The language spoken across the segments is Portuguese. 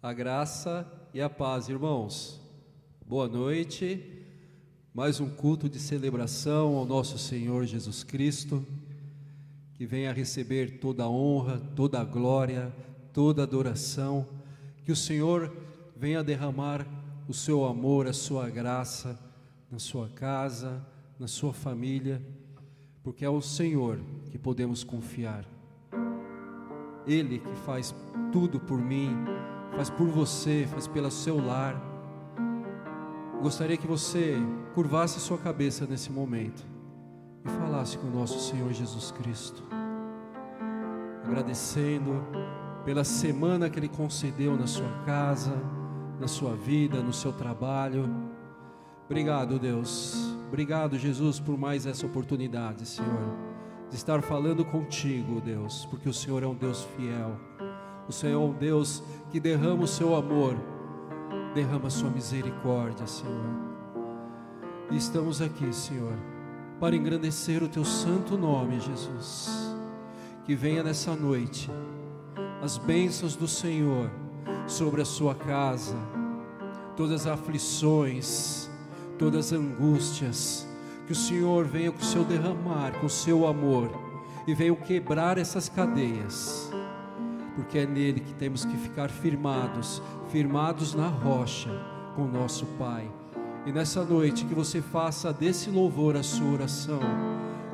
A graça e a paz, irmãos. Boa noite. Mais um culto de celebração ao nosso Senhor Jesus Cristo, que venha receber toda a honra, toda a glória, toda a adoração. Que o Senhor venha derramar o seu amor, a sua graça na sua casa, na sua família, porque é o Senhor que podemos confiar. Ele que faz tudo por mim, faz por você, faz pelo seu lar. Gostaria que você curvasse sua cabeça nesse momento e falasse com o nosso Senhor Jesus Cristo, agradecendo pela semana que Ele concedeu na sua casa, na sua vida, no seu trabalho. Obrigado, Deus. Obrigado, Jesus, por mais essa oportunidade, Senhor, de estar falando contigo, Deus, porque o Senhor é um Deus fiel. O Senhor é um Deus que derrama o seu amor, derrama a sua misericórdia, Senhor. E estamos aqui, Senhor, para engrandecer o teu santo nome, Jesus. Que venha nessa noite as bênçãos do Senhor sobre a sua casa, todas as aflições, todas as angústias, que o Senhor venha com o seu derramar, com o seu amor, e venha quebrar essas cadeias, porque é nele que temos que ficar firmados na rocha com o nosso Pai. E nessa noite que você faça desse louvor a sua oração,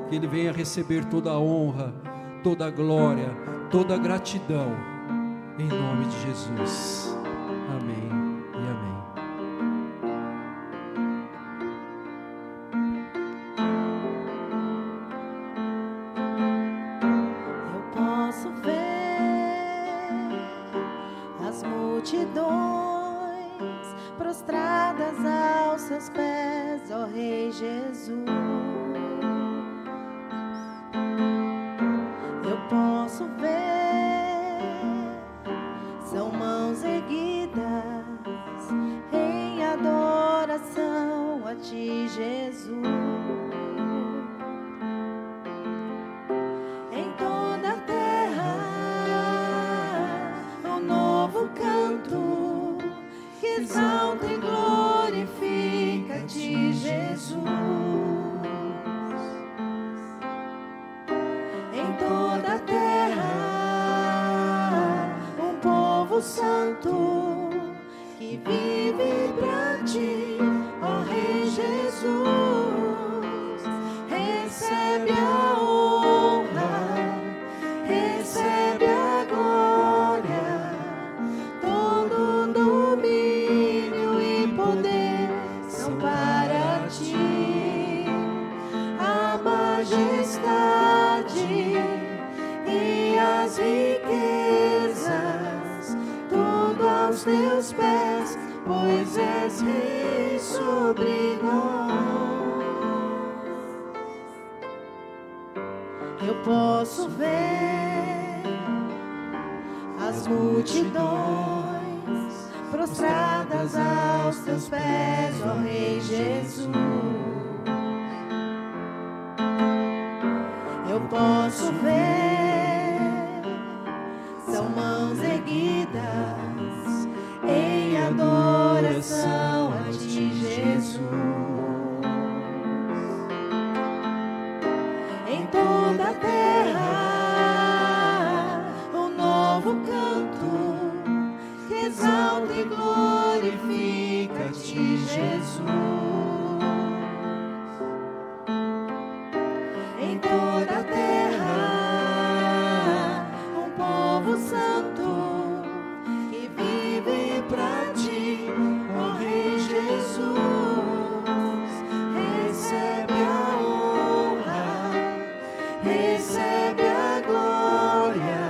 que Ele venha receber toda a honra, toda a glória, toda a gratidão, em nome de Jesus. Amém e amém. Multidões prostradas aos seus pés, ó Rei Jesus. Eu posso ver, são mãos erguidas em adoração a Ti, Jesus. Em toda a terra um novo canto que exalta e glorifica-Te, Jesus. Em toda a terra um povo santo que vive pra Ti, ó Rei Jesus. Recebe a honra, recebe a glória, todo domínio e poder são para Ti. A majestade e as riquezas, tudo aos Teus pés, pois és Rei sobre nós. Eu posso ver as multidões prostradas aos Teus pés, ó Rei Jesus. Eu posso ver, são mãos erguidas em adoração a Ti, Jesus. Em toda a terra um novo canto que exalta e glorifica-Te, Jesus. Em toda a terra um povo santo que vive pra Ti, ó Rei Jesus. Recebe a honra, recebe a glória,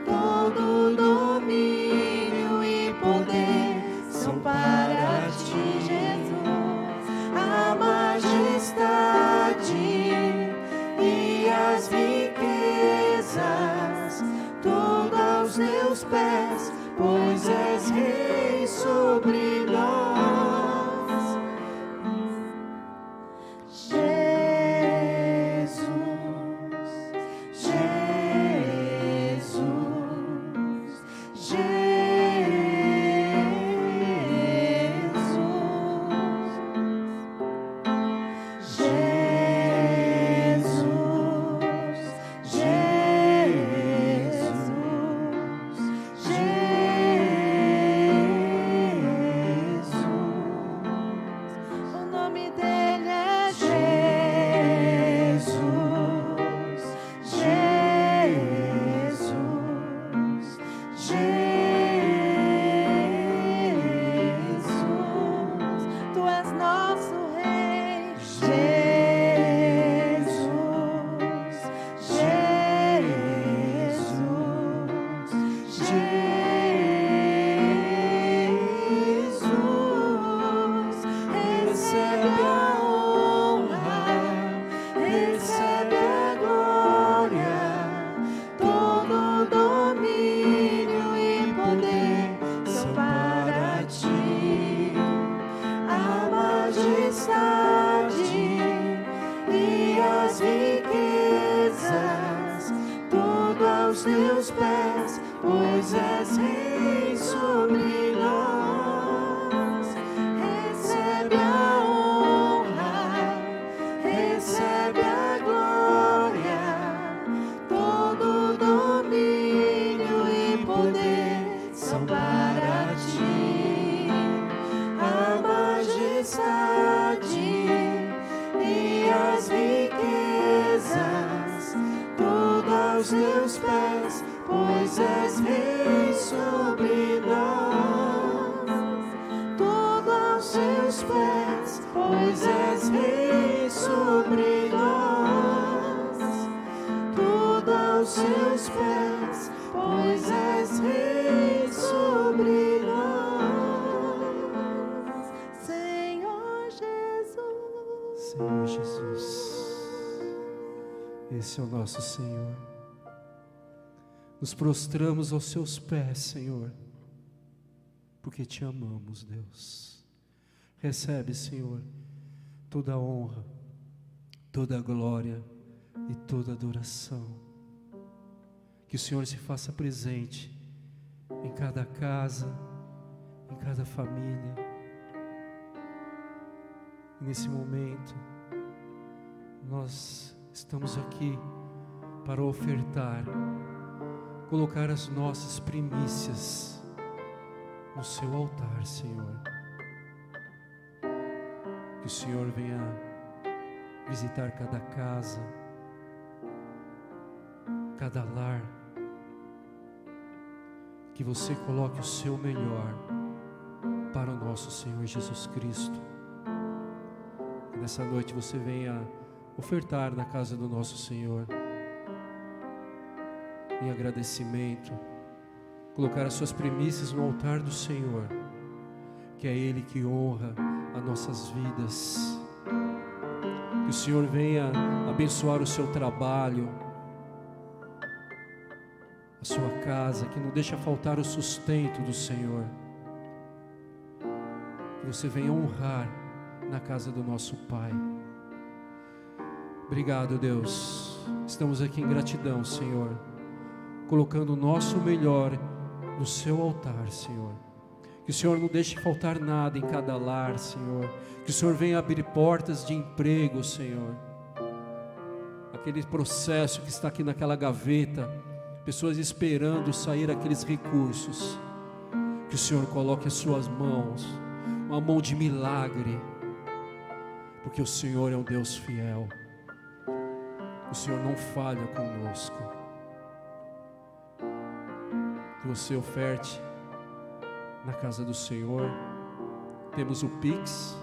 todo domínio e poder são para Ti, Jesus. A majestade e as riquezas, tudo aos Teus pés, pois és Rei sobre nós. Jesus, Jesus, Jesus. és rei sobre nós. Recebe a honra, recebe a glória, todo domínio e poder são para ti. A majestade e as riquezas, tudo aos teus pés, pois és rei sobre nós. Tudo aos teus pés, pois és rei sobre nós. Tudo aos teus pés, pois és rei sobre nós. Senhor Jesus. Senhor Jesus, esse é o nosso Senhor. Nos prostramos aos seus pés, Senhor, porque te amamos, Deus. Recebe, Senhor, toda a honra, toda a glória e toda a adoração. Que o Senhor se faça presente em cada casa, em cada família. E nesse momento, nós estamos aqui para ofertar, colocar as nossas primícias no seu altar, Senhor. Que o Senhor venha visitar cada casa, cada lar. Que você coloque o seu melhor para o nosso Senhor Jesus Cristo. Que nessa noite você venha ofertar na casa do nosso Senhor, em agradecimento, colocar as suas primícias no altar do Senhor, que é Ele que honra as nossas vidas. Que o Senhor venha abençoar o seu trabalho, a sua casa, que não deixa faltar o sustento do Senhor. Que você venha honrar na casa do nosso Pai. Obrigado, Deus. Estamos aqui em gratidão, Senhor, colocando o nosso melhor no seu altar, Senhor. Que o Senhor não deixe faltar nada em cada lar, Senhor. Que o Senhor venha abrir portas de emprego, Senhor. Aquele processo que está aqui naquela gaveta, pessoas esperando sair aqueles recursos. Que o Senhor coloque as suas mãos, uma mão de milagre, porque o Senhor é um Deus fiel. O Senhor não falha conosco. Que você oferte na casa do Senhor. Temos o Pix,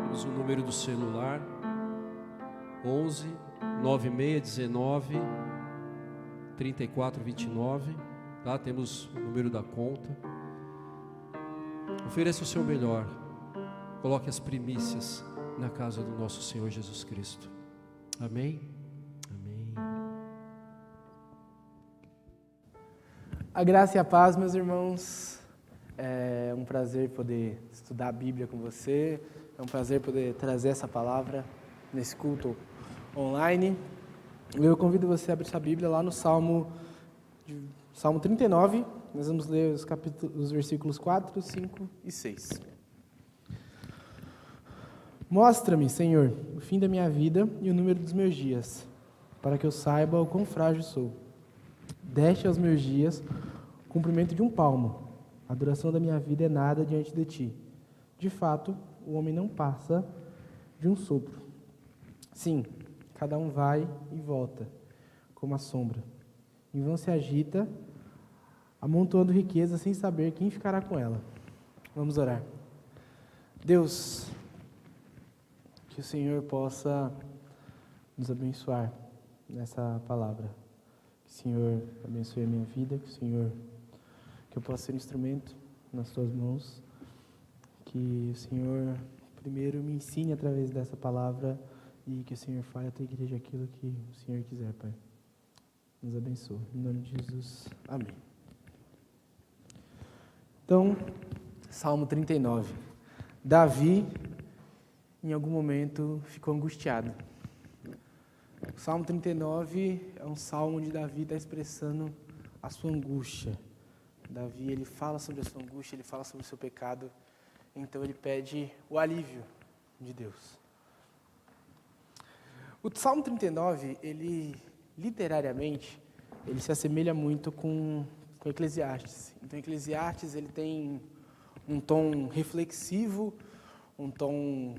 temos o número do celular 11 9619 3429, tá? Temos o número da conta. Ofereça o seu melhor, coloque as primícias na casa do nosso Senhor Jesus Cristo. Amém? Amém. A graça e a paz, meus irmãos. É um prazer poder estudar a Bíblia com você. É um prazer poder trazer essa palavra nesse culto online. Eu convido você a abrir sua Bíblia lá no Salmo 39. Nós vamos ler os versículos 4, 5 e 6. Mostra-me, Senhor, o fim da minha vida e o número dos meus dias, para que eu saiba o quão frágil sou. Deste aos meus dias o comprimento de um palmo. A duração da minha vida é nada diante de ti. De fato, o homem não passa de um sopro. Sim, cada um vai e volta, como a sombra. Em vão se agita, amontoando riqueza sem saber quem ficará com ela. Vamos orar. Deus, que o Senhor possa nos abençoar nessa palavra. Que o Senhor abençoe a minha vida, que eu possa ser instrumento nas tuas mãos. Que o Senhor primeiro me ensine através dessa palavra e que o Senhor fale à tua igreja aquilo que o Senhor quiser, Pai. Nos abençoe. Em nome de Jesus. Amém. Então, Salmo 39. Davi, em algum momento, ficou angustiado. O Salmo 39 é um salmo onde Davi está expressando a sua angústia. Davi, ele fala sobre a sua angústia, ele fala sobre o seu pecado, então ele pede o alívio de Deus. O Salmo 39, ele, literariamente, ele se assemelha muito com Eclesiastes. Então, Eclesiastes, ele tem um tom reflexivo, um tom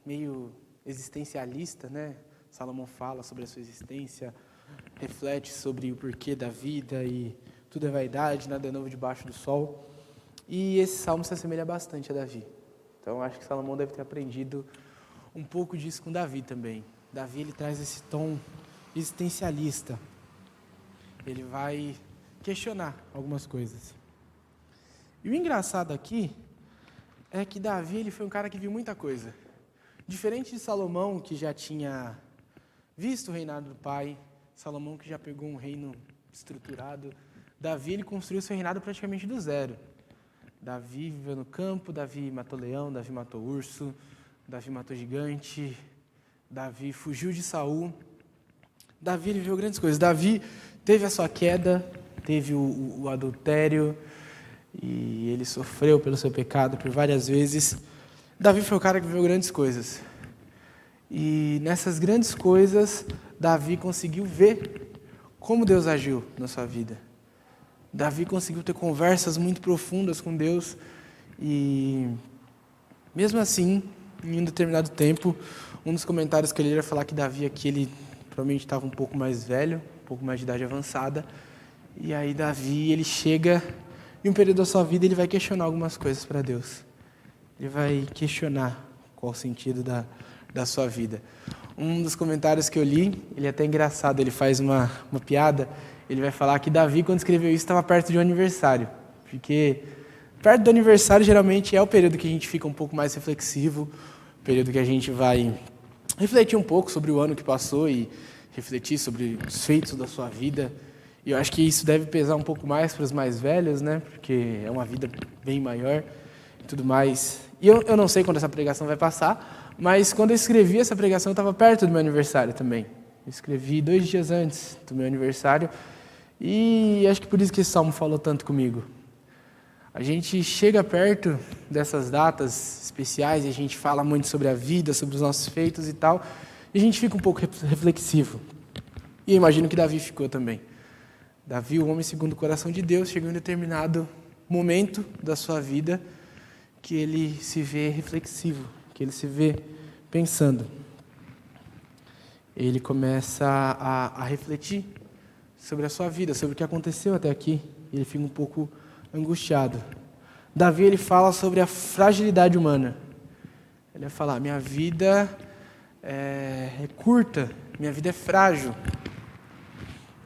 meio existencialista, né? Salomão fala sobre a sua existência, reflete sobre o porquê da vida e tudo é vaidade, nada é novo debaixo do sol. E esse salmo se assemelha bastante a Davi. Então, acho que Salomão deve ter aprendido um pouco disso com Davi também. Davi, ele traz esse tom existencialista. Ele vai questionar algumas coisas. E o engraçado aqui é que Davi, ele foi um cara que viu muita coisa. Diferente de Salomão, que já tinha visto o reinado do pai, Salomão que já pegou um reino estruturado, Davi, ele construiu seu reinado praticamente do zero. Davi viveu no campo, Davi matou leão, Davi matou urso, Davi matou gigante, Davi fugiu de Saul. Davi, ele viveu grandes coisas. Davi teve a sua queda, teve o adultério, e ele sofreu pelo seu pecado por várias vezes. Davi foi o cara que viveu grandes coisas. E nessas grandes coisas, Davi conseguiu ver como Deus agiu na sua vida. Davi conseguiu ter conversas muito profundas com Deus. E mesmo assim, em um determinado tempo, um dos comentários que ele ia falar que Davi aqui, ele provavelmente estava um pouco mais velho, um pouco mais de idade avançada. E aí Davi, ele chega em um período da sua vida, ele vai questionar algumas coisas para Deus. Ele vai questionar qual o sentido da sua vida. Um dos comentários que eu li, ele é até engraçado, ele faz uma piada, ele vai falar que Davi, quando escreveu isso, estava perto de um aniversário. Porque perto do aniversário, geralmente, é o período que a gente fica um pouco mais reflexivo, o período que a gente vai refletir um pouco sobre o ano que passou e refletir sobre os feitos da sua vida. E eu acho que isso deve pesar um pouco mais para os mais velhos, né? Porque é uma vida bem maior e tudo mais. E eu não sei quando essa pregação vai passar, mas quando eu escrevi essa pregação, eu estava perto do meu aniversário também. Eu escrevi 2 dias antes do meu aniversário e acho que por isso que esse salmo falou tanto comigo. A gente chega perto dessas datas especiais e a gente fala muito sobre a vida, sobre os nossos feitos e tal, e a gente fica um pouco reflexivo. E eu imagino que Davi ficou também. Davi, o homem segundo o coração de Deus, chegou em um determinado momento da sua vida que ele se vê reflexivo, que ele se vê pensando. Ele começa a refletir sobre a sua vida, sobre o que aconteceu até aqui. Ele fica um pouco angustiado. Davi, ele fala sobre a fragilidade humana. Ele vai falar, minha vida é curta, minha vida é frágil.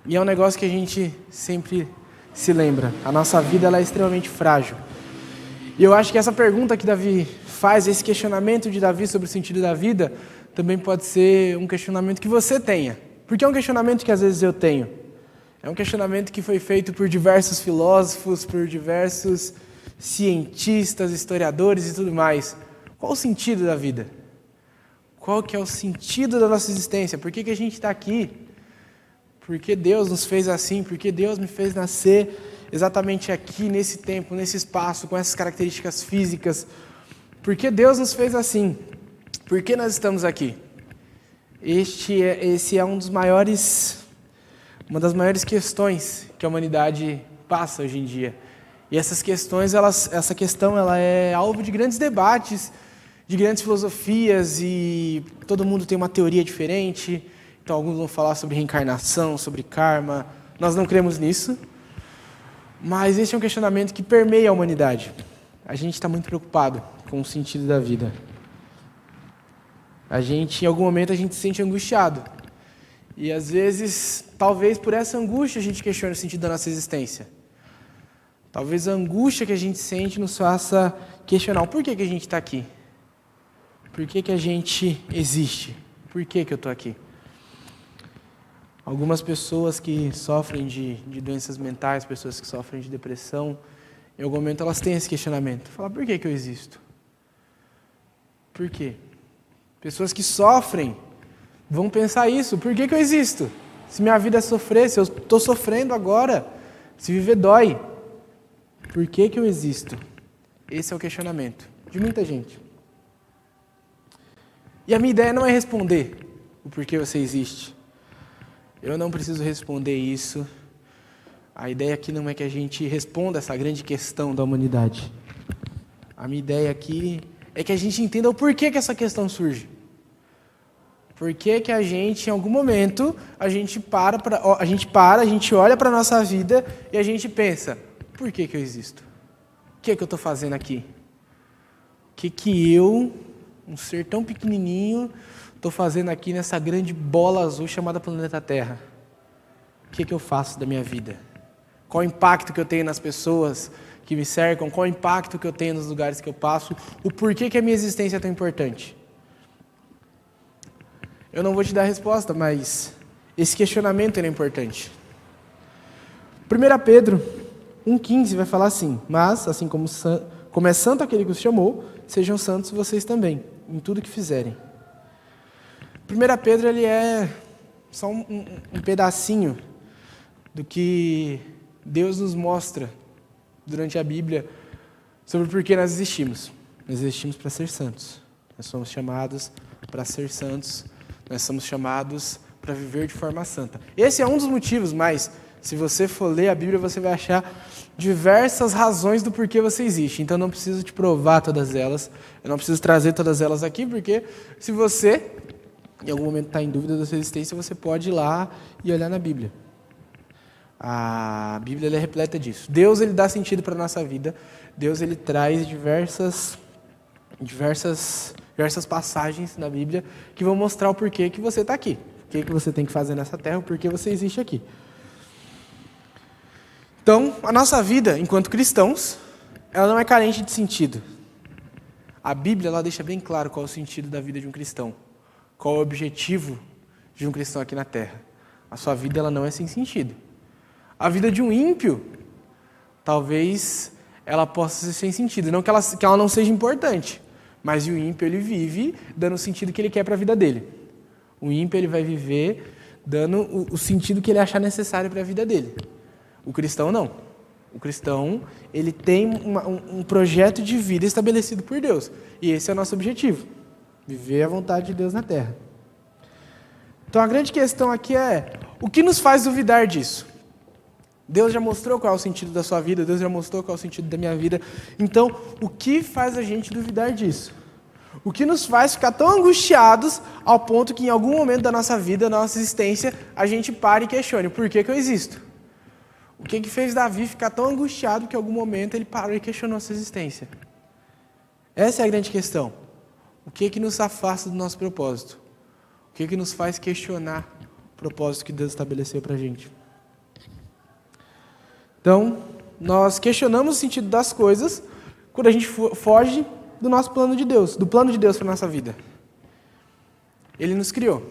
E é um negócio que a gente sempre se lembra. A nossa vida ela é extremamente frágil. E eu acho que essa pergunta que Davi faz, esse questionamento de Davi sobre o sentido da vida, também pode ser um questionamento que você tenha. Porque é um questionamento que às vezes eu tenho. É um questionamento que foi feito por diversos filósofos, por diversos cientistas, historiadores e tudo mais. Qual o sentido da vida? Qual que é o sentido da nossa existência? Por que a gente está aqui? Por que Deus nos fez assim? Por que Deus me fez nascer exatamente aqui, nesse tempo, nesse espaço, com essas características físicas? Por que Deus nos fez assim? Por que nós estamos aqui? Esse é uma das maiores questões que a humanidade passa hoje em dia. E essas questões, essa questão ela é alvo de grandes debates, de grandes filosofias, e todo mundo tem uma teoria diferente. Então, alguns vão falar sobre reencarnação, sobre karma. Nós não cremos nisso, mas esse é um questionamento que permeia a humanidade. A gente está muito preocupado com o sentido da vida. Em algum momento, a gente se sente angustiado. E, às vezes, talvez por essa angústia, a gente questione o sentido da nossa existência. Talvez a angústia que a gente sente nos faça questionar o porquê que a gente está aqui. Por que a gente existe? Por que eu estou aqui? Algumas pessoas que sofrem de doenças mentais, pessoas que sofrem de depressão, em algum momento elas têm esse questionamento. Falar, por que eu existo? Por quê? Pessoas que sofrem vão pensar isso. Por que eu existo? Se minha vida é sofrer, se eu estou sofrendo agora, Se viver dói, por que eu existo? Esse é o questionamento de muita gente. E a minha ideia não é responder o porquê você existe. Eu não preciso responder isso. A ideia aqui não é que a gente responda essa grande questão da humanidade. A minha ideia aqui é que a gente entenda o porquê que essa questão surge. Por que que a gente, em algum momento, a gente olha para a nossa vida e a gente pensa, por que eu existo? O que eu estou fazendo aqui? O que eu, um ser tão pequenininho, estou fazendo aqui nessa grande bola azul chamada planeta Terra? O que eu faço da minha vida? Qual o impacto que eu tenho nas pessoas que me cercam? Qual o impacto que eu tenho nos lugares que eu passo? O porquê que a minha existência é tão importante? Eu não vou te dar a resposta, mas esse questionamento é importante. 1 Pedro 1,15 vai falar assim, mas, assim como é santo aquele que os chamou, sejam santos vocês também, em tudo que fizerem. 1 Pedro ele é só um pedacinho do que Deus nos mostra durante a Bíblia sobre por que nós existimos. Nós existimos para ser santos. Nós somos chamados para ser santos. Nós somos chamados para viver de forma santa. Esse é um dos motivos, mas se você for ler a Bíblia, você vai achar diversas razões do porquê você existe. Então, eu não preciso te provar todas elas. Eu não preciso trazer todas elas aqui, porque se você, em algum momento, está em dúvida da sua existência, você pode ir lá e olhar na Bíblia. A Bíblia ela é repleta disso. Deus ele dá sentido para a nossa vida. Deus ele traz diversas passagens na Bíblia que vão mostrar o porquê que você está aqui. O que você tem que fazer nessa terra, o porquê você existe aqui. Então, a nossa vida, enquanto cristãos, ela não é carente de sentido. A Bíblia ela deixa bem claro qual é o sentido da vida de um cristão. Qual é o objetivo de um cristão aqui na terra. A sua vida ela não é sem sentido. A vida de um ímpio, talvez ela possa ser sem sentido. Não que ela não seja importante, mas o ímpio ele vive dando o sentido que ele quer para a vida dele. O ímpio ele vai viver dando o sentido que ele achar necessário para a vida dele. O cristão não. O cristão ele tem um projeto de vida estabelecido por Deus. E esse é o nosso objetivo. Viver a vontade de Deus na terra. Então a grande questão aqui é, o que nos faz duvidar disso? Deus já mostrou qual é o sentido da sua vida, Deus já mostrou qual é o sentido da minha vida. Então, o que faz a gente duvidar disso? O que nos faz ficar tão angustiados ao ponto que em algum momento da nossa vida, da nossa existência, a gente pare e questione, por que eu existo? O que fez Davi ficar tão angustiado que em algum momento ele parou e questionou a sua existência? Essa é a grande questão. O que nos afasta do nosso propósito? O que nos faz questionar o propósito que Deus estabeleceu para a gente? Então, nós questionamos o sentido das coisas quando a gente foge do nosso plano de Deus, do plano de Deus para a nossa vida. Ele nos criou.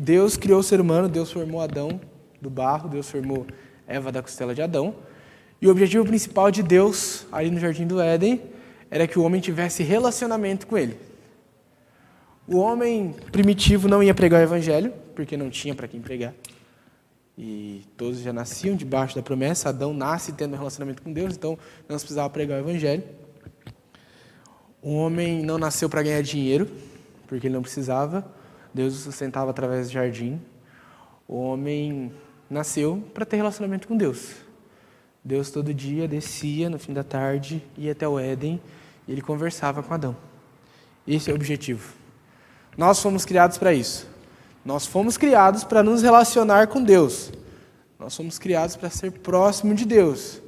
Deus criou o ser humano, Deus formou Adão do barro, Deus formou Eva da costela de Adão. E o objetivo principal de Deus, ali no Jardim do Éden, era que o homem tivesse relacionamento com ele. O homem primitivo não ia pregar o evangelho, porque não tinha para quem pregar. E todos já nasciam debaixo da promessa. Adão nasce tendo um relacionamento com Deus, então não se precisava pregar o evangelho. O homem não nasceu para ganhar dinheiro, porque ele não precisava. Deus o sustentava através do jardim. O homem nasceu para ter relacionamento com Deus. Deus todo dia descia no fim da tarde, ia até o Éden e ele conversava com Adão. Esse é o objetivo. Nós fomos criados para isso. Nós fomos criados para nos relacionar com Deus. Nós fomos criados para ser próximo de Deus.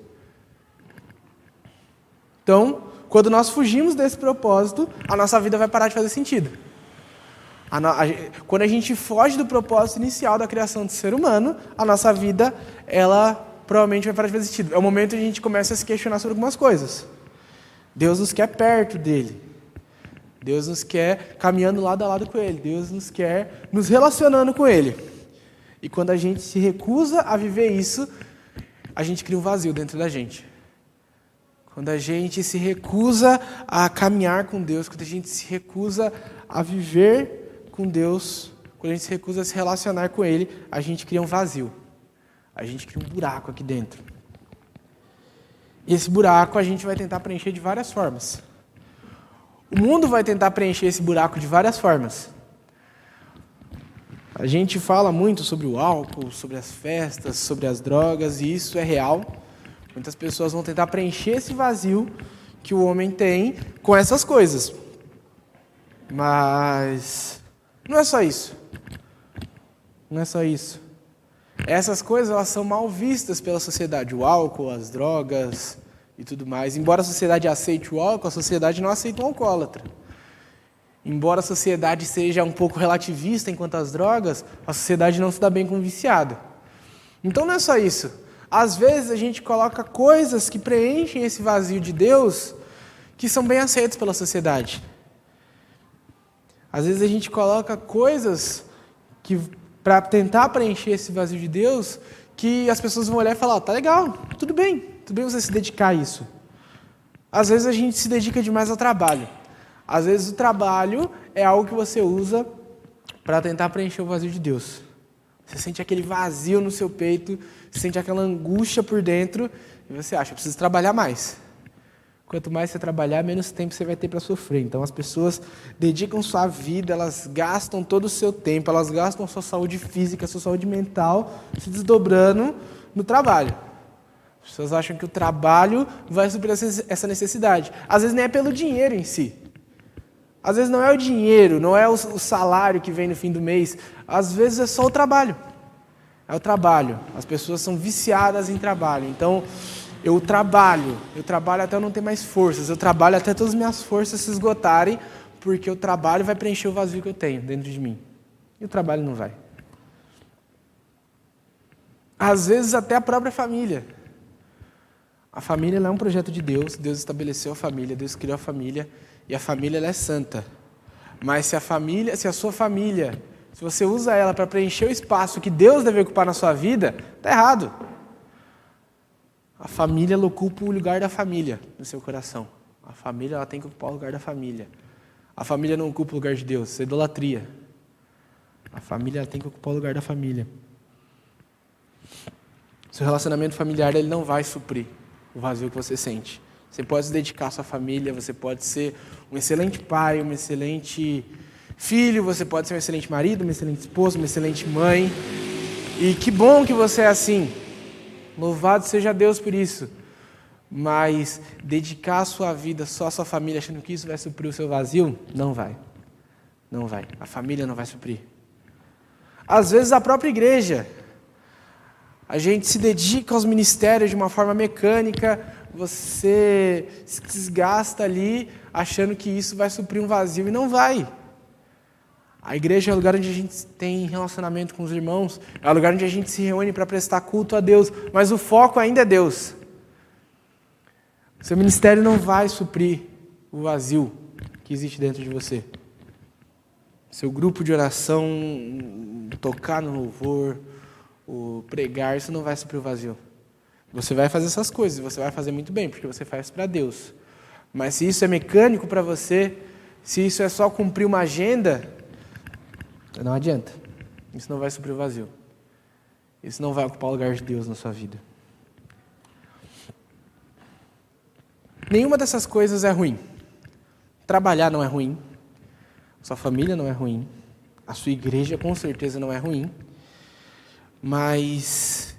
Então, quando nós fugimos desse propósito, a nossa vida vai parar de fazer sentido. Quando a gente foge do propósito inicial da criação do ser humano, a nossa vida, ela provavelmente vai parar de fazer sentido. É o momento que a gente começa a se questionar sobre algumas coisas. Deus nos quer perto dele. Deus nos quer caminhando lado a lado com Ele. Deus nos quer nos relacionando com Ele. E quando a gente se recusa a viver isso, a gente cria um vazio dentro da gente. Quando a gente se recusa a caminhar com Deus, quando a gente se recusa a viver com Deus, quando a gente se recusa a se relacionar com Ele, a gente cria um vazio. A gente cria um buraco aqui dentro. E esse buraco a gente vai tentar preencher de várias formas. O mundo vai tentar preencher esse buraco de várias formas. A gente fala muito sobre o álcool, sobre as festas, sobre as drogas, e isso é real. Muitas pessoas vão tentar preencher esse vazio que o homem tem com essas coisas. Mas não é só isso. Não é só isso. Essas coisas, elas são mal vistas pela sociedade. O álcool, as drogas e tudo mais. Embora a sociedade aceite o álcool, a sociedade não aceita o alcoólatra. Embora a sociedade seja um pouco relativista enquanto às drogas, a sociedade não se dá bem com o viciado. Então não é só isso. Às vezes a gente coloca coisas que preenchem esse vazio de Deus que são bem aceitas pela sociedade. Às vezes a gente coloca coisas que, para tentar preencher esse vazio de Deus, que as pessoas vão olhar e falar, tá legal, tudo bem você se dedicar a isso. Às vezes a gente se dedica demais ao trabalho. Às vezes o trabalho é algo que você usa para tentar preencher o vazio de Deus. Você sente aquele vazio no seu peito, você sente aquela angústia por dentro, e você acha, eu preciso trabalhar mais. Quanto mais você trabalhar, menos tempo você vai ter para sofrer. Então as pessoas dedicam sua vida, elas gastam todo o seu tempo, elas gastam sua saúde física, sua saúde mental, se desdobrando no trabalho. As pessoas acham que o trabalho vai suprir essa necessidade. Às vezes nem é pelo dinheiro em si. Às vezes não é o dinheiro, não é o salário que vem no fim do mês. Às vezes é só o trabalho. É o trabalho. As pessoas são viciadas em trabalho. Então, eu trabalho até eu não ter mais forças. Eu trabalho até todas as minhas forças se esgotarem, porque o trabalho vai preencher o vazio que eu tenho dentro de mim. E o trabalho não vai. Às vezes até a própria família. A família ela é um projeto de Deus. Deus estabeleceu a família, Deus criou a família. E a família ela é santa. Mas se a sua família, se você usa ela para preencher o espaço que Deus deve ocupar na sua vida, está errado. A família ela ocupa o lugar da família no seu coração. A família ela tem que ocupar o lugar da família. A família não ocupa o lugar de Deus, isso é idolatria. A família ela tem que ocupar o lugar da família. Seu relacionamento familiar ele não vai suprir o vazio que você sente. Você pode se dedicar à sua família, você pode ser um excelente pai, um excelente filho, você pode ser um excelente marido, uma excelente esposa, uma excelente mãe. E que bom que você é assim. Louvado seja Deus por isso. Mas dedicar a sua vida só à sua família, achando que isso vai suprir o seu vazio, não vai. Não vai. A família não vai suprir. Às vezes a própria igreja. A gente se dedica aos ministérios de uma forma mecânica, você se desgasta ali achando que isso vai suprir um vazio e não vai. A igreja é o lugar onde a gente tem relacionamento com os irmãos, é o lugar onde a gente se reúne para prestar culto a Deus, mas o foco ainda é Deus. Seu ministério não vai suprir o vazio que existe dentro de você. Seu grupo de oração, tocar no louvor, o pregar, isso não vai suprir o vazio. Você vai fazer essas coisas, você vai fazer muito bem, porque você faz para Deus. Mas se isso é mecânico para você, se isso é só cumprir uma agenda, não adianta. Isso não vai suprir o vazio. Isso não vai ocupar o lugar de Deus na sua vida. Nenhuma dessas coisas é ruim. Trabalhar não é ruim. Sua família não é ruim. A sua igreja com certeza não é ruim. Mas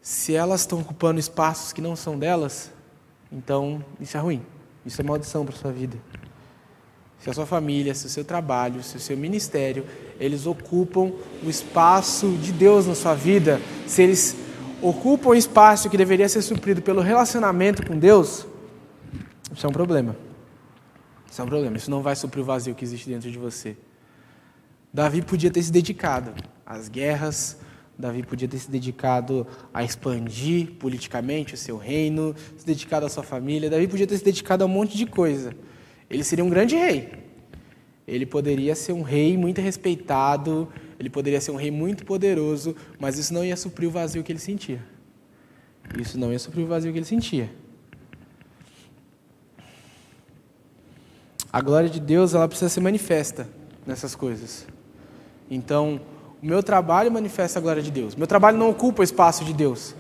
se elas estão ocupando espaços que não são delas, então isso é ruim. Isso é maldição para a sua vida. Se a sua família, se o seu trabalho, se o seu ministério, eles ocupam o espaço de Deus na sua vida, se eles ocupam o espaço que deveria ser suprido pelo relacionamento com Deus, isso é um problema. Isso é um problema. Isso não vai suprir o vazio que existe dentro de você. Davi podia ter se dedicado às guerras, Davi podia ter se dedicado a expandir politicamente o seu reino, se dedicado à sua família. Davi podia ter se dedicado a um monte de coisa. Ele seria um grande rei. Ele poderia ser um rei muito respeitado, ele poderia ser um rei muito poderoso, mas isso não ia suprir o vazio que ele sentia. Isso não ia suprir o vazio que ele sentia. A glória de Deus, ela precisa ser manifesta nessas coisas. Então, o meu trabalho manifesta a glória de Deus. Meu trabalho não ocupa o espaço de Deus.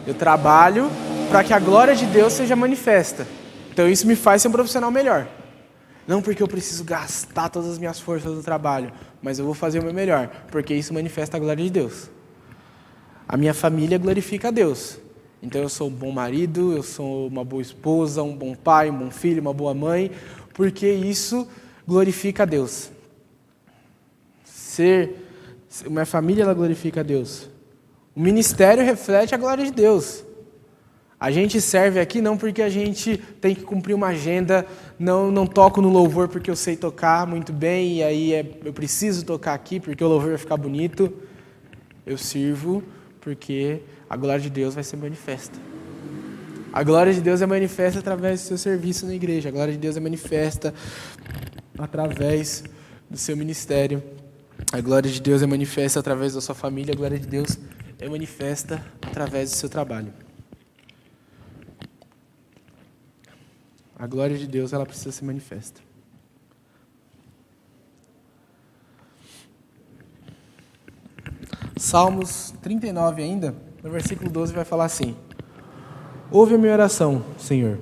Eu trabalho para que a glória de Deus seja manifesta. Então isso me faz ser um profissional melhor. Não porque eu preciso gastar todas as minhas forças no trabalho, mas eu vou fazer o meu melhor, porque isso manifesta a glória de Deus. A minha família glorifica a Deus. Então eu sou um bom marido, eu sou uma boa esposa, um bom pai, um bom filho, uma boa mãe, porque isso glorifica a Deus. Minha família ela glorifica a Deus. O ministério reflete a glória de Deus. A gente serve aqui não porque a gente tem que cumprir uma agenda, não toco no louvor porque eu sei tocar muito bem, e aí eu preciso tocar aqui porque o louvor vai ficar bonito. Eu sirvo porque a glória de Deus vai ser manifesta. A glória de Deus é manifesta através do seu serviço na igreja. A glória de Deus é manifesta através do seu ministério. A glória de Deus é manifesta através da sua família. A glória de Deus é manifesta através do seu trabalho. A glória de Deus, ela precisa ser manifesta. Salmos 39 ainda, no versículo 12 vai falar assim: ouve a minha oração, Senhor.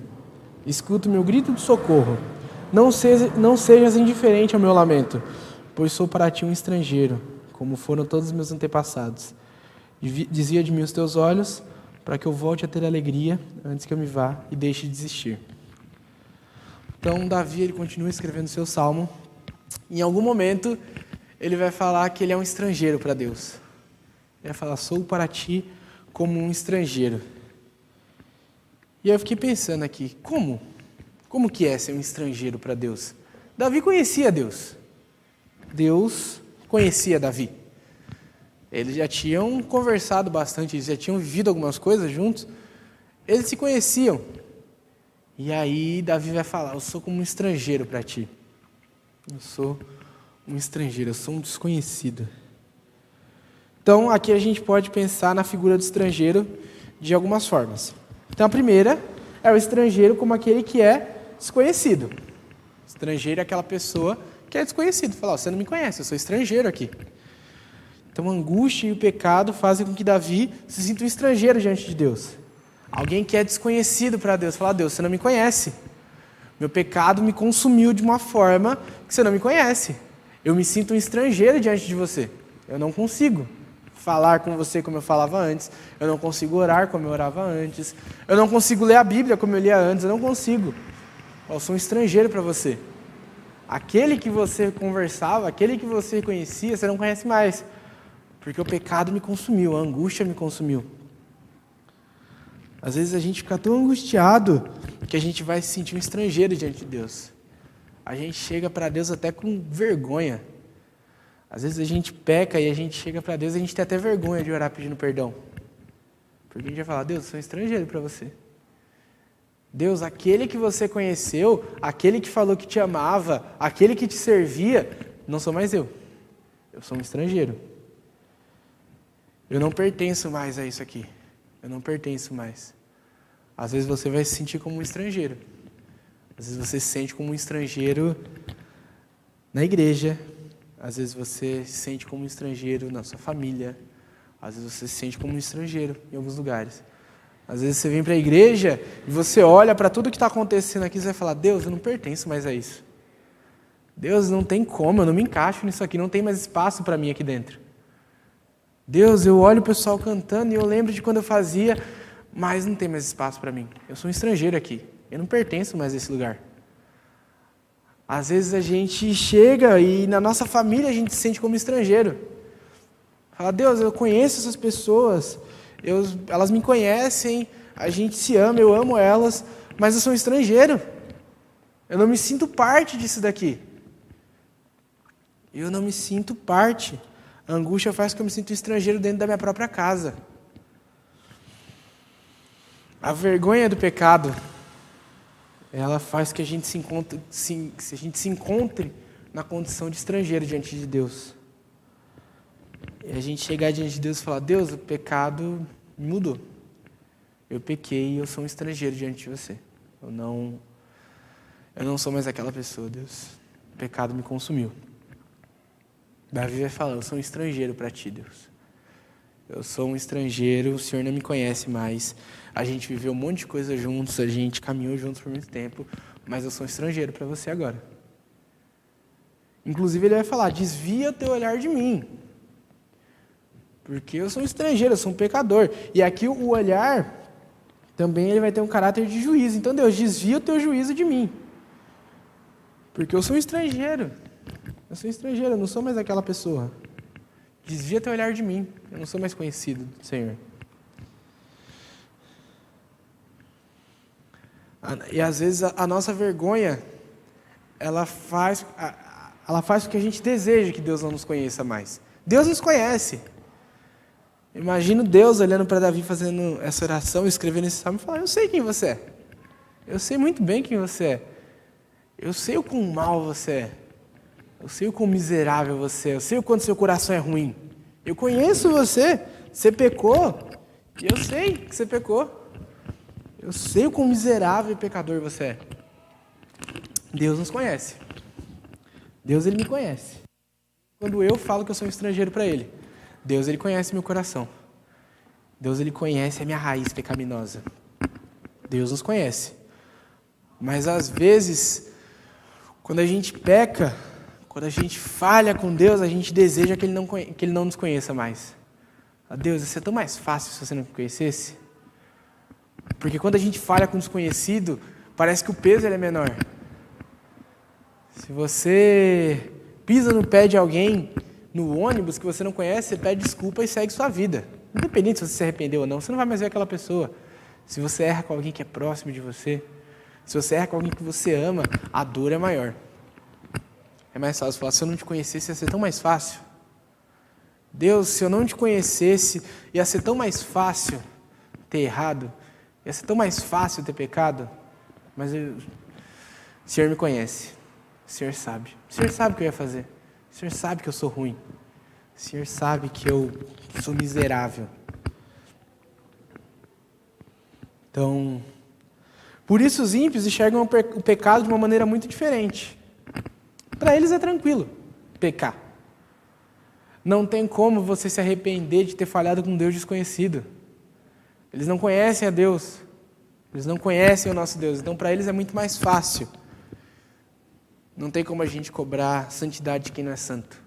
Escuta o meu grito de socorro. Não sejas indiferente ao meu lamento, pois sou para ti um estrangeiro, como foram todos os meus antepassados. Desvia de mim os teus olhos, para que eu volte a ter alegria antes que eu me vá e deixe de desistir. Então, Davi, ele continua escrevendo seu salmo. Em algum momento, ele vai falar que ele é um estrangeiro para Deus. Ele vai falar, sou para ti como um estrangeiro. E eu fiquei pensando aqui, como? Como que é ser um estrangeiro para Deus? Davi conhecia Deus. Deus conhecia Davi. Eles já tinham conversado bastante, eles já tinham vivido algumas coisas juntos. Eles se conheciam. E aí Davi vai falar, eu sou como um estrangeiro para ti. Eu sou um estrangeiro, eu sou um desconhecido. Então, aqui a gente pode pensar na figura do estrangeiro de algumas formas. Então, a primeira é o estrangeiro como aquele que é desconhecido. Estrangeiro é aquela pessoa que é desconhecido. Fala, você não me conhece, eu sou estrangeiro aqui. Então, a angústia e o pecado fazem com que Davi se sinta um estrangeiro diante de Deus. Alguém que é desconhecido para Deus. Fala, Deus, você não me conhece. Meu pecado me consumiu de uma forma que você não me conhece. Eu me sinto um estrangeiro diante de você. Eu não consigo falar com você como eu falava antes. Eu não consigo orar como eu orava antes. Eu não consigo ler a Bíblia como eu lia antes. Eu não consigo. Eu sou um estrangeiro para você. Aquele que você conversava, aquele que você conhecia, você não conhece mais. Porque o pecado me consumiu, a angústia me consumiu. Às vezes a gente fica tão angustiado que a gente vai se sentir um estrangeiro diante de Deus. A gente chega para Deus até com vergonha. Às vezes a gente peca e a gente chega para Deus e a gente tem até vergonha de orar pedindo perdão. Porque a gente vai falar, Deus, eu sou um estrangeiro para você. Deus, aquele que você conheceu, aquele que falou que te amava, aquele que te servia, não sou mais eu. Eu sou um estrangeiro. Eu não pertenço mais a isso aqui. Eu não pertenço mais. Às vezes você vai se sentir como um estrangeiro. Às vezes você se sente como um estrangeiro na igreja. Às vezes você se sente como um estrangeiro na sua família. Às vezes você se sente como um estrangeiro em alguns lugares. Às vezes você vem para a igreja e você olha para tudo que está acontecendo aqui e você vai falar, Deus, eu não pertenço mais a isso. Deus, não tem como, eu não me encaixo nisso aqui, não tem mais espaço para mim aqui dentro. Deus, eu olho o pessoal cantando e eu lembro de quando eu fazia, mas não tem mais espaço para mim. Eu sou um estrangeiro aqui, eu não pertenço mais a esse lugar. Às vezes a gente chega e na nossa família a gente se sente como estrangeiro. Fala, Deus, eu conheço essas pessoas, elas me conhecem, a gente se ama, eu amo elas, mas eu sou um estrangeiro. Eu não me sinto parte disso daqui. Eu não me sinto parte. A angústia faz com que eu me sinta um estrangeiro dentro da minha própria casa. A vergonha do pecado, ela faz que a gente se encontre na condição de estrangeiro diante de Deus. E a gente chegar diante de Deus e falar, Deus, o pecado me mudou. Eu pequei e eu sou um estrangeiro diante de você. Eu não sou mais aquela pessoa, Deus. O pecado me consumiu. Davi vai falar, eu sou um estrangeiro para ti, Deus. eu sou um estrangeiro, o Senhor não me conhece mais. A gente viveu um monte de coisa juntos, a gente caminhou juntos por muito tempo, mas eu sou um estrangeiro para você agora. Inclusive ele vai falar, desvia teu olhar de mim. Porque eu sou um estrangeiro, eu sou um pecador. E aqui o olhar também ele vai ter um caráter de juízo. Então Deus, desvia o teu juízo de mim. Porque eu sou um estrangeiro. Eu sou um estrangeiro, eu não sou mais aquela pessoa. Desvia teu olhar de mim. Eu não sou mais conhecido do Senhor. E às vezes a nossa vergonha, ela faz com que a gente deseje que Deus não nos conheça mais. Deus nos conhece. Imagino Deus olhando para Davi fazendo essa oração, escrevendo esse salmo e falando, eu sei quem você é. Eu sei muito bem quem você é. Eu sei o quão mal você é. Eu sei o quão miserável você é. Eu sei o quanto seu coração é ruim. Eu conheço você. Você pecou. E eu sei que você pecou. Eu sei o quão miserável e pecador você é. Deus nos conhece. Deus, Ele me conhece. Quando eu falo que eu sou um estrangeiro para Ele, Deus, Ele conhece meu coração. Deus, Ele conhece a minha raiz pecaminosa. Deus nos conhece. Mas, às vezes, quando a gente peca, quando a gente falha com Deus, a gente deseja que Ele não nos conheça mais. Deus, isso é tão mais fácil se você não me conhecesse. Porque quando a gente falha com um desconhecido, parece que o peso ele é menor. Se você pisa no pé de alguém no ônibus que você não conhece, você pede desculpa e segue sua vida. Independente se você se arrependeu ou não, você não vai mais ver aquela pessoa. Se você erra com alguém que é próximo de você, se você erra com alguém que você ama, a dor é maior. É mais fácil falar, se eu não te conhecesse, ia ser tão mais fácil. Deus, se eu não te conhecesse, ia ser tão mais fácil ter errado, ia ser tão mais fácil ter pecado, mas o Senhor me conhece, o Senhor sabe o que eu ia fazer, o Senhor sabe que eu sou ruim, o Senhor sabe que eu sou miserável. Então, por isso os ímpios enxergam o pecado de uma maneira muito diferente. Para eles é tranquilo pecar. Não tem como você se arrepender de ter falhado com um Deus desconhecido. Eles não conhecem a Deus. Eles não conhecem o nosso Deus. Então, para eles é muito mais fácil. Não tem como a gente cobrar santidade de quem não é santo.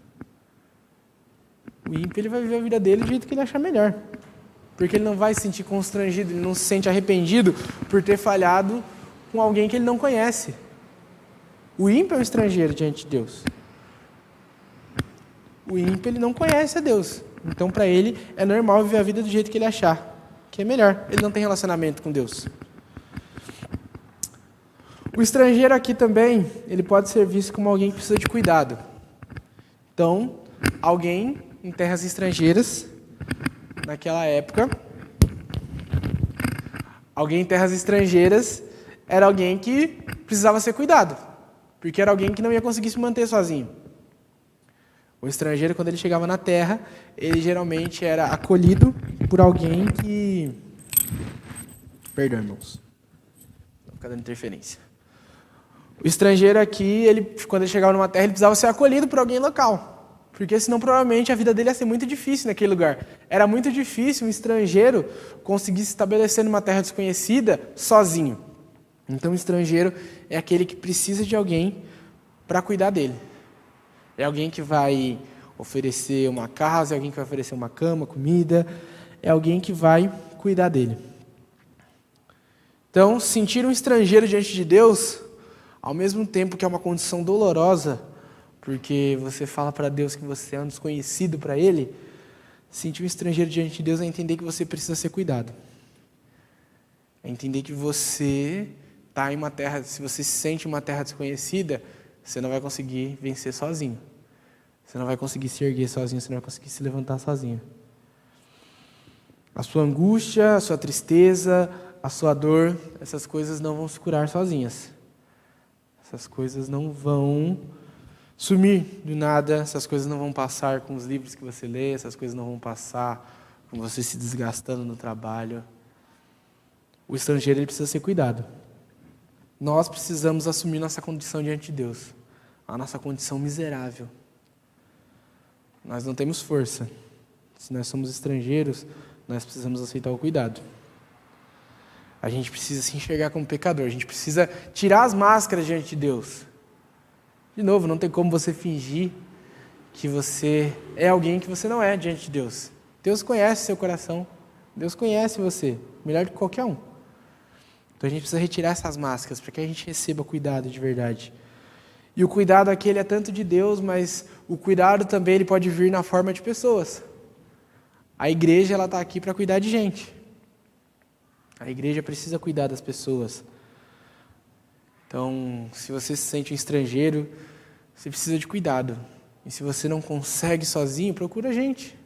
O ímpio ele vai viver a vida dele do jeito que ele achar melhor. Porque ele não vai se sentir constrangido, ele não se sente arrependido por ter falhado com alguém que ele não conhece. O ímpio é um estrangeiro diante de Deus. O ímpio ele não conhece a Deus. Então, para ele, é normal viver a vida do jeito que ele achar. Que é melhor. Ele não tem relacionamento com Deus. O estrangeiro aqui também, ele pode ser visto como alguém que precisa de cuidado. Então, alguém em terras estrangeiras, naquela época, alguém em terras estrangeiras era alguém que precisava ser cuidado. Porque era alguém que não ia conseguir se manter sozinho. O estrangeiro, quando ele chegava na terra, ele geralmente era acolhido por alguém que... Perdão, irmãos. Não ficar dando interferência. O estrangeiro aqui, quando ele chegava numa terra, ele precisava ser acolhido por alguém local. Porque senão, provavelmente, a vida dele ia ser muito difícil naquele lugar. Era muito difícil um estrangeiro conseguir se estabelecer numa terra desconhecida sozinho. Então, o estrangeiro é aquele que precisa de alguém para cuidar dele. É alguém que vai oferecer uma casa, é alguém que vai oferecer uma cama, comida, é alguém que vai cuidar dele. Então, sentir um estrangeiro diante de Deus, ao mesmo tempo que é uma condição dolorosa, porque você fala para Deus que você é um desconhecido para Ele, sentir um estrangeiro diante de Deus é entender que você precisa ser cuidado. É entender que você está em uma terra, se você se sente em uma terra desconhecida, você não vai conseguir vencer sozinho. Você não vai conseguir se erguer sozinho, você não vai conseguir se levantar sozinho. A sua angústia, a sua tristeza, a sua dor, essas coisas não vão se curar sozinhas. Essas coisas não vão sumir do nada, essas coisas não vão passar com os livros que você lê, essas coisas não vão passar com você se desgastando no trabalho. O estrangeiro ele precisa ser cuidado. Nós precisamos assumir nossa condição diante de Deus, a nossa condição miserável. Nós não temos força, Se nós somos estrangeiros, nós precisamos aceitar o cuidado. A gente precisa se enxergar como pecador. A gente precisa tirar as máscaras diante de Deus. De novo, não tem como você fingir que você é alguém que você não é diante de Deus. Deus conhece seu coração. Deus conhece você, melhor do que qualquer um. Então a gente precisa retirar essas máscaras para que a gente receba cuidado de verdade. E o cuidado aqui ele é tanto de Deus, mas o cuidado também ele pode vir na forma de pessoas. A igreja ela está aqui para cuidar de gente. A igreja precisa cuidar das pessoas. Então, se você se sente um estrangeiro, você precisa de cuidado. E se você não consegue sozinho, procura gente.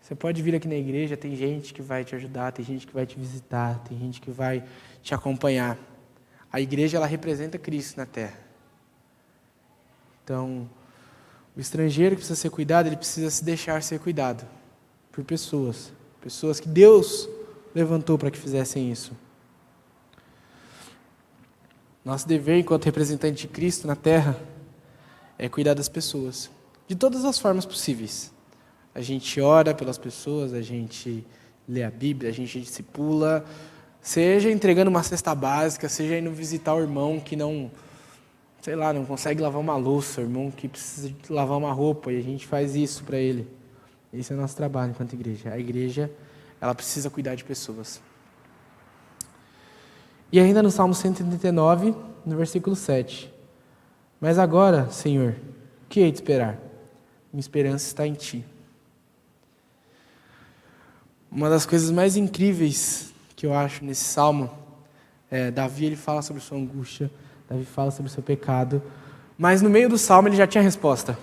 Você pode vir aqui na igreja, tem gente que vai te ajudar, tem gente que vai te visitar, tem gente que vai te acompanhar. A igreja, ela representa Cristo na terra. Então, o estrangeiro que precisa ser cuidado, ele precisa se deixar ser cuidado por pessoas. Pessoas que Deus levantou para que fizessem isso. Nosso dever, enquanto representante de Cristo na terra, é cuidar das pessoas. De todas as formas possíveis. A gente ora pelas pessoas, a gente lê a Bíblia, a gente discipula, seja entregando uma cesta básica, seja indo visitar o irmão que não consegue lavar uma louça, o irmão que precisa lavar uma roupa, e a gente faz isso para ele. Esse é o nosso trabalho enquanto igreja. A igreja, ela precisa cuidar de pessoas. E ainda no Salmo 139, no versículo 7. Mas agora, Senhor, o que hei de esperar? Minha esperança está em Ti. Uma das coisas mais incríveis que eu acho nesse salmo, Davi ele fala sobre sua angústia, Davi fala sobre o seu pecado, mas no meio do salmo ele já tinha a resposta.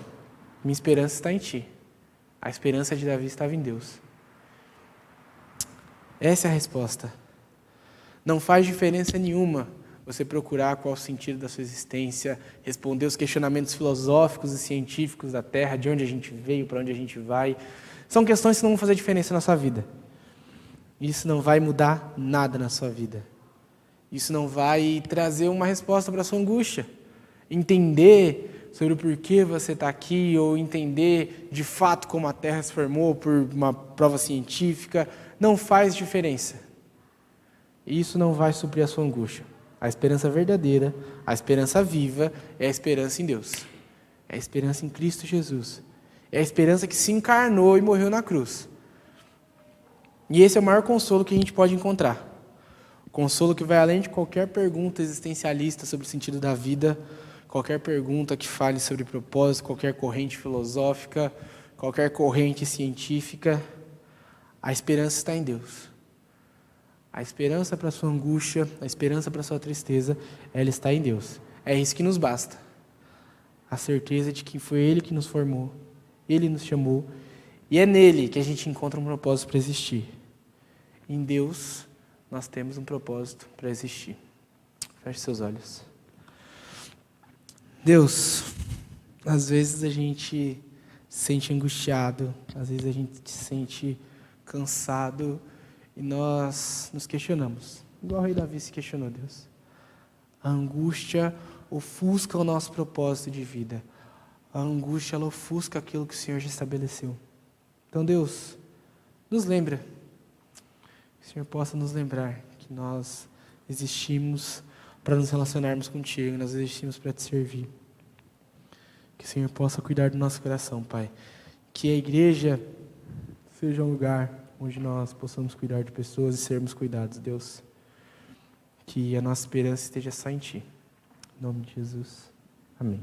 Minha esperança está em Ti. A esperança de Davi estava em Deus. Essa é a resposta. Não faz diferença nenhuma você procurar qual o sentido da sua existência, responder os questionamentos filosóficos e científicos da Terra, de onde a gente veio, para onde a gente vai. São questões que não vão fazer diferença na sua vida. Isso não vai mudar nada na sua vida. Isso não vai trazer uma resposta para a sua angústia. Entender sobre o porquê você está aqui, ou entender de fato como a Terra se formou por uma prova científica, não faz diferença. Isso não vai suprir a sua angústia. A esperança verdadeira, a esperança viva, é a esperança em Deus. É a esperança em Cristo Jesus. É a esperança que se encarnou e morreu na cruz. E esse é o maior consolo que a gente pode encontrar. O consolo que vai além de qualquer pergunta existencialista sobre o sentido da vida, qualquer pergunta que fale sobre propósito, qualquer corrente filosófica, qualquer corrente científica. A esperança está em Deus. A esperança para a sua angústia, a esperança para a sua tristeza, ela está em Deus. É isso que nos basta. A certeza de que foi Ele que nos formou, Ele nos chamou, e é nele que a gente encontra um propósito para existir. Em Deus, nós temos um propósito para existir. Feche seus olhos. Deus, às vezes a gente se sente angustiado, às vezes a gente se sente cansado, e nós nos questionamos, igual o rei Davi se questionou, Deus. A angústia ofusca o nosso propósito de vida. A angústia, ela ofusca aquilo que o Senhor já estabeleceu. Então, Deus, nos lembra. Que o Senhor possa nos lembrar que nós existimos para nos relacionarmos contigo, nós existimos para te servir. Que o Senhor possa cuidar do nosso coração, Pai. Que a igreja seja um lugar onde nós possamos cuidar de pessoas e sermos cuidados, Deus. Que a nossa esperança esteja só em Ti. Em nome de Jesus. Amém.